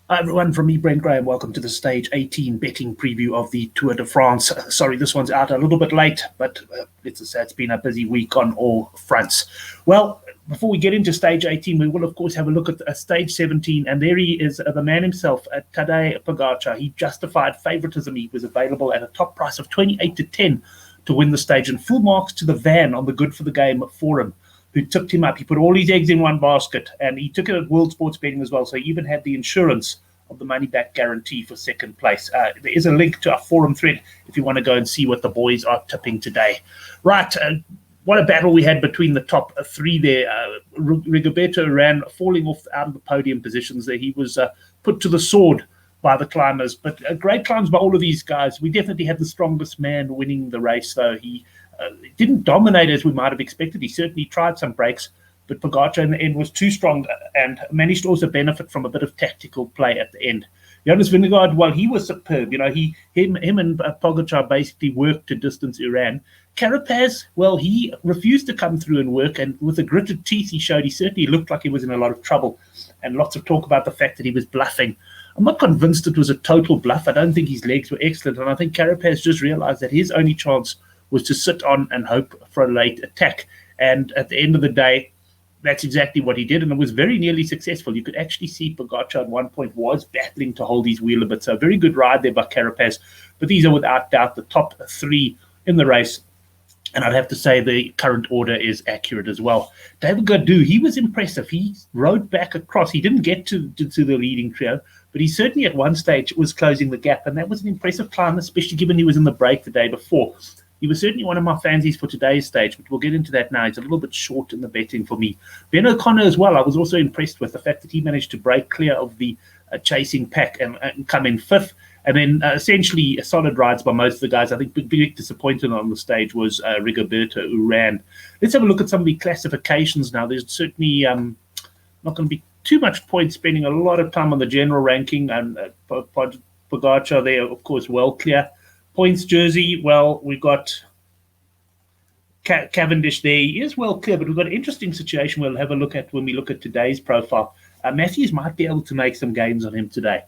Hi everyone, from me, Brent Graham. Welcome to the Stage 18 betting preview of the Tour de France. Sorry, this one's out a little bit late, but let's just say it's been a busy week on all fronts. Well, before we get into Stage 18, we will, of course, have a look at Stage 17, and there he is, the man himself, Tadej Pogacar. He justified favoritism. He was available at a top price of 28 to 10 to win the stage, and full marks to the van on the Good for the Game forum, who tipped him up. He put all his eggs in one basket, and he took it at World Sports Betting as well, so he even had the insurance of the money-back guarantee for second place. There is a link to our forum thread if you want to go and see what the boys are tipping today. Right, what a battle we had between the top three there. Rigoberto Urán falling off out of the podium positions there. He was put to the sword by the climbers, but great climbs by all of these guys. We definitely had the strongest man winning the race, though. He didn't dominate as we might have expected. He certainly tried some breaks, but Pogacar in the end was too strong and managed to also benefit from a bit of tactical play at the end. Jonas Vinograd, well, he was superb. You know, him and Pogacar basically worked to distance Urán. Carapaz, well, he refused to come through and work, and with the gritted teeth he showed, he certainly looked like he was in a lot of trouble, and lots of talk about the fact that he was bluffing. I'm not convinced it was a total bluff. I don't think his legs were excellent, and I think Carapaz just realized that his only chance was to sit on and hope for a late attack. And at the end of the day, that's exactly what he did, and it was very nearly successful. You could actually see Pogacar at one point was battling to hold his wheel a bit. So a very good ride there by Carapaz. But these are without doubt the top three in the race. And I'd have to say the current order is accurate as well. David Gaudu, he was impressive. He rode back across. He didn't get to the leading trio, but he certainly at one stage was closing the gap. And that was an impressive climb, especially given he was in the break the day before. He was certainly one of my fancies for today's stage, but we'll get into that now. He's a little bit short in the betting for me. Ben O'Connor as well, I was also impressed with the fact that he managed to break clear of the chasing pack and come in fifth. And then essentially solid rides by most of the guys. I think big disappointment on the stage was Rigoberto Urán. Let's have a look at some of the classifications now. There's certainly not going to be too much point spending a lot of time on the general ranking. And Pogacar there, of course, well clear. Points jersey, well, we've got Cavendish there. He is well clear, but we've got an interesting situation we'll have a look at when we look at today's profile. Matthews might be able to make some gains on him today.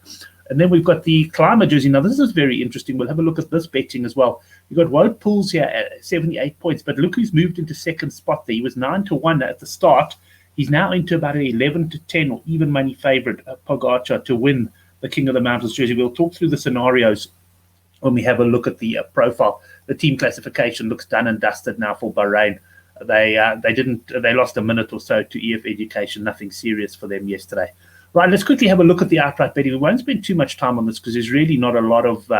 And then we've got the climber jersey. Now, this is very interesting. We'll have a look at this betting as well. We've got Wout Poels here at 78 points, but look who's moved into second spot there. He was 9 to 1 at the start. He's now into about an 11 to 10 or even money favorite, Pogacar, to win the King of the Mountains jersey. We'll talk through the scenarios when we have a look at the profile. The team classification looks done and dusted now for Bahrain. They lost a minute or so to EF Education. Nothing serious for them yesterday. Right, let's quickly have a look at the outright betting. We won't spend too much time on this because there's really not a lot of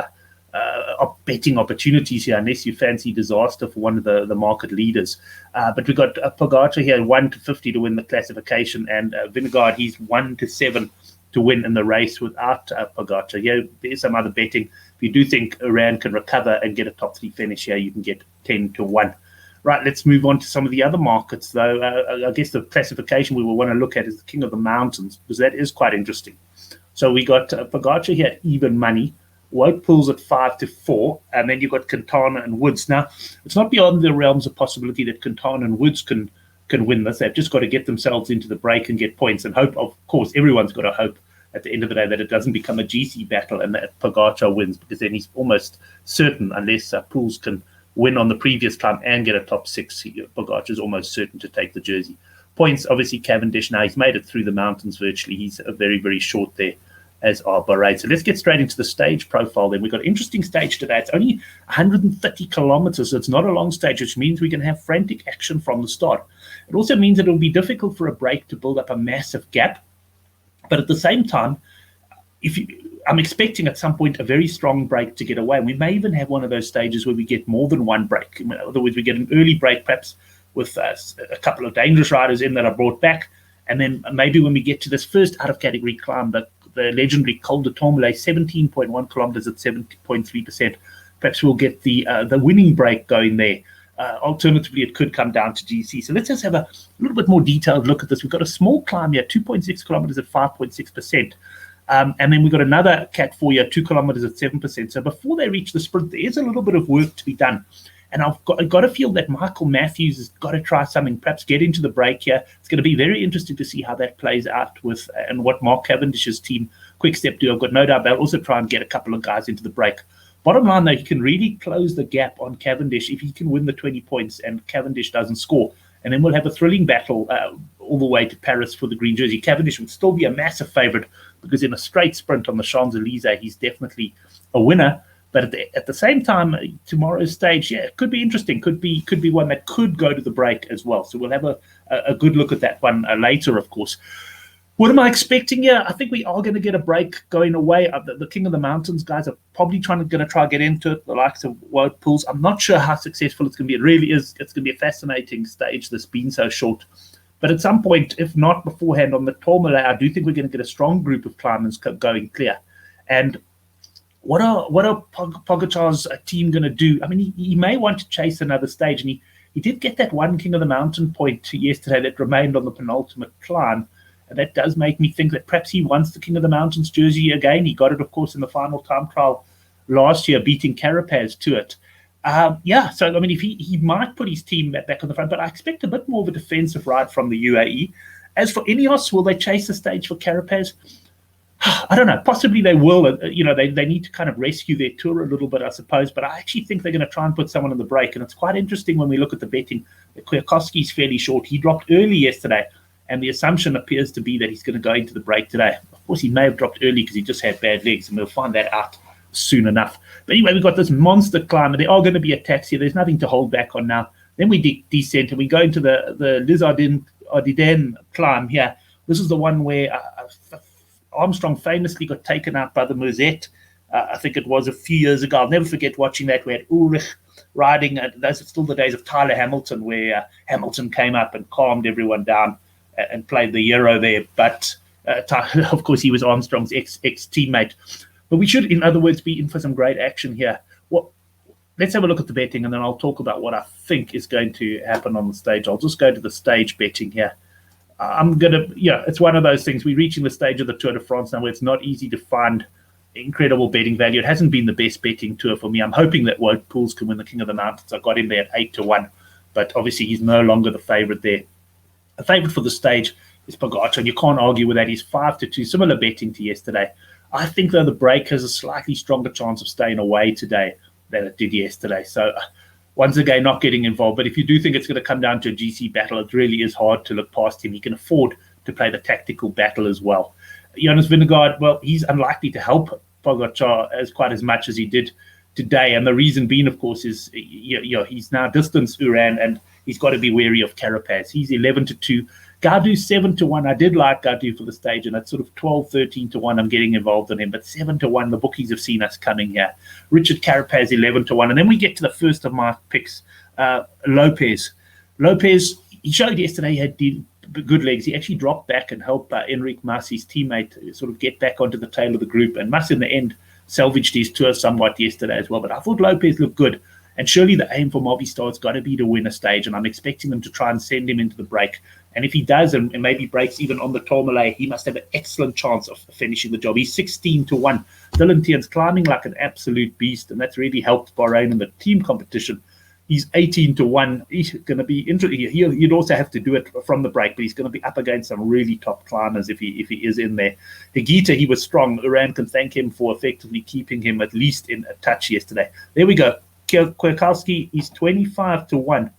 betting opportunities here unless you fancy disaster for one of the market leaders. But we've got Pogacar here 1 to 50 to win the classification, and Vinograd, he's 1 to 7 to win in the race without Pogacar. Yeah, there's some other betting. If you do think Urán can recover and get a top three finish here, you can get 10 to 1. Right, let's move on to some of the other markets, though. I guess the classification we will want to look at is the King of the Mountains, because that is quite interesting. So we got Pogacar here at even money, Wout Poels at 5 to 4, and then you've got Quintana and Woods. Now, it's not beyond the realms of possibility that Quintana and Woods can win this. They've just got to get themselves into the break and get points and hope. Of course, everyone's got to hope at the end of the day that it doesn't become a GC battle and that Pogacar wins, because then he's almost certain, unless Poels can win on the previous time and get a top 6, Pogacar is almost certain to take the jersey. Points, obviously, Cavendish now, he's made it through the mountains virtually. He's very, very short there, as are Bahrain. So let's get straight into the stage profile then. We've got an interesting stage today. It's only 130 kilometers, so it's not a long stage, which means we can have frantic action from the start. It also means that it'll be difficult for a break to build up a massive gap. But at the same time, I'm expecting at some point a very strong break to get away. We may even have one of those stages where we get more than one break. In other words, we get an early break, perhaps with a couple of dangerous riders in that are brought back. And then maybe when we get to this first out-of-category climb, the legendary Col de Tourmalet, 17.1 kilometers at 70.3%, perhaps we'll get the winning break going there. Alternatively, it could come down to GC. So let's just have a little bit more detailed look at this. We've got a small climb here, 2.6 kilometers at 5.6%. And then we've got another Cat 4 here, 2 kilometers at 7%. So before they reach the sprint, there is a little bit of work to be done. And I've got to feel that Michael Matthews has got to try something, perhaps get into the break here. It's going to be very interesting to see how that plays out with and what Mark Cavendish's team Quick Step do. I've got no doubt they'll also try and get a couple of guys into the break. Bottom line, though, he can really close the gap on Cavendish if he can win the 20 points and Cavendish doesn't score. And then we'll have a thrilling battle all the way to Paris for the green jersey. Cavendish would still be a massive favourite because in a straight sprint on the Champs-Elysees, he's definitely a winner. But at the same time, tomorrow's stage, it could be interesting. Could be one that could go to the break as well. So we'll have a good look at that one later, of course. What am I expecting here? I think we are going to get a break going away. The King of the Mountains guys are probably going to try to get into it, the likes of Wout Poels. I'm not sure how successful it's going to be. It really is. It's going to be a fascinating stage that's been so short. But at some point, if not beforehand on the Tourmalet, I do think we're going to get a strong group of climbers going clear. And what are Pogacar's team going to do? I mean, he may want to chase another stage. And he did get that one King of the Mountain point yesterday that remained on the penultimate climb. And that does make me think that perhaps he wants the King of the Mountains jersey again. He got it, of course, in the final time trial last year, beating Carapaz to it. So, I mean, if he might put his team back on the front, but I expect a bit more of a defensive ride from the UAE. As for Ineos, will they chase the stage for Carapaz? I don't know. Possibly they will. They need to kind of rescue their tour a little bit, I suppose. But I actually think they're going to try and put someone on the break. And it's quite interesting when we look at the betting. Kwiatkowski's fairly short. He dropped early yesterday. And the assumption appears to be that he's going to go into the break today. Of course, he may have dropped early because he just had bad legs, and we'll find that out soon enough. But anyway, we've got this monster climb, and there are going to be attacks here. There's nothing to hold back on now. Then we descend, and we go into the Les Ardennes climb here. This is the one where Armstrong famously got taken out by the Musette. I think it was a few years ago. I'll never forget watching that. We had Ulrich riding. Those are still the days of Tyler Hamilton, where Hamilton came up and calmed everyone down and played the hero there. But, of course, he was Armstrong's ex-teammate. But we should, in other words, be in for some great action here. Let's have a look at the betting, and then I'll talk about what I think is going to happen on the stage. I'll just go to the stage betting here. It's one of those things. We're reaching the stage of the Tour de France now where it's not easy to find incredible betting value. It hasn't been the best betting tour for me. I'm hoping that Wout Poels can win the King of the Mountains. I got him there at 8-1, but obviously he's no longer the favourite there. A favourite for the stage is Pogacar, and you can't argue with that. He's 5-2, similar betting to yesterday. I think, though, the break has a slightly stronger chance of staying away today than it did yesterday. So, once again, not getting involved. But if you do think it's going to come down to a GC battle, it really is hard to look past him. He can afford to play the tactical battle as well. Jonas Vinograd, well, he's unlikely to help Pogacar quite as much as he did today. And the reason being, of course, is he's now distanced Uran, and he's got to be wary of Carapaz. He's 11-2. Gaudu 7-1. I did like Gaudu for the stage, and at sort of 12-13-1, I'm getting involved in him. But 7-1, the bookies have seen us coming here. Richard Carapaz 11-1, and then we get to the first of my picks, Lopez. Lopez, he showed yesterday he had good legs. He actually dropped back and helped Enric Mas, his teammate, sort of get back onto the tail of the group. And Mas, in the end, salvaged his tour somewhat yesterday as well. But I thought Lopez looked good. And surely the aim for Movistar has got to be to win a stage, and I'm expecting them to try and send him into the break. And if he does, and maybe breaks even on the Tourmalet, he must have an excellent chance of finishing the job. He's 16-1. Dylan Tien's climbing like an absolute beast, and that's really helped Bahrain in the team competition. He's 18-1. He's going to be interesting. He'd also have to do it from the break, but he's going to be up against some really top climbers if he is in there. Higuita, he was strong. Uran can thank him for effectively keeping him at least in a touch yesterday. There we go. Kwiatkowski, he's 25-1.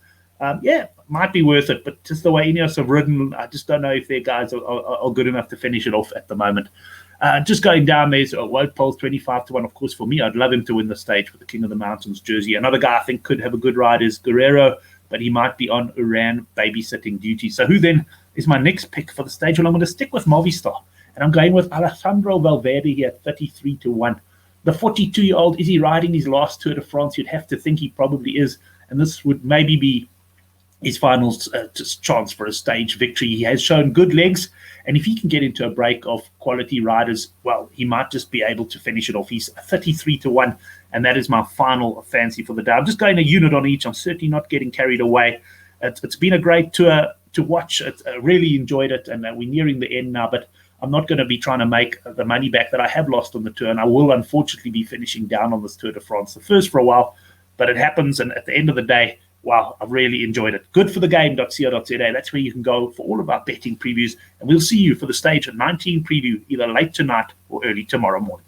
Might be worth it, but just the way Ineos have ridden, I just don't know if their guys are good enough to finish it off at the moment. Just going down, there's Wout Poels 25-1. Of course, for me, I'd love him to win the stage with the King of the Mountains jersey. Another guy I think could have a good ride is Guerrero, but he might be on Uran babysitting duty. So who then is my next pick for the stage? Well, I'm going to stick with Movistar, and I'm going with Alejandro Valverde here, 33-1. The 42-year-old, is he riding his last Tour de France? You'd have to think he probably is, and this would maybe be his final chance for a stage victory. He has shown good legs, and if he can get into a break of quality riders, well, he might just be able to finish it off. He's 33-1, and that is my final fancy for the day. I'm just going a unit on each. I'm certainly not getting carried away. It's been a great tour to watch. I really enjoyed it, and we're nearing the end now, but I'm not going to be trying to make the money back that I have lost on the tour, and I will unfortunately be finishing down on this Tour de France. The first for a while, but it happens, and at the end of the day, Wow, I've really enjoyed it. Goodforthegame.co.za. That's where you can go for all of our betting previews. And we'll see you for the stage at 19 preview either late tonight or early tomorrow morning.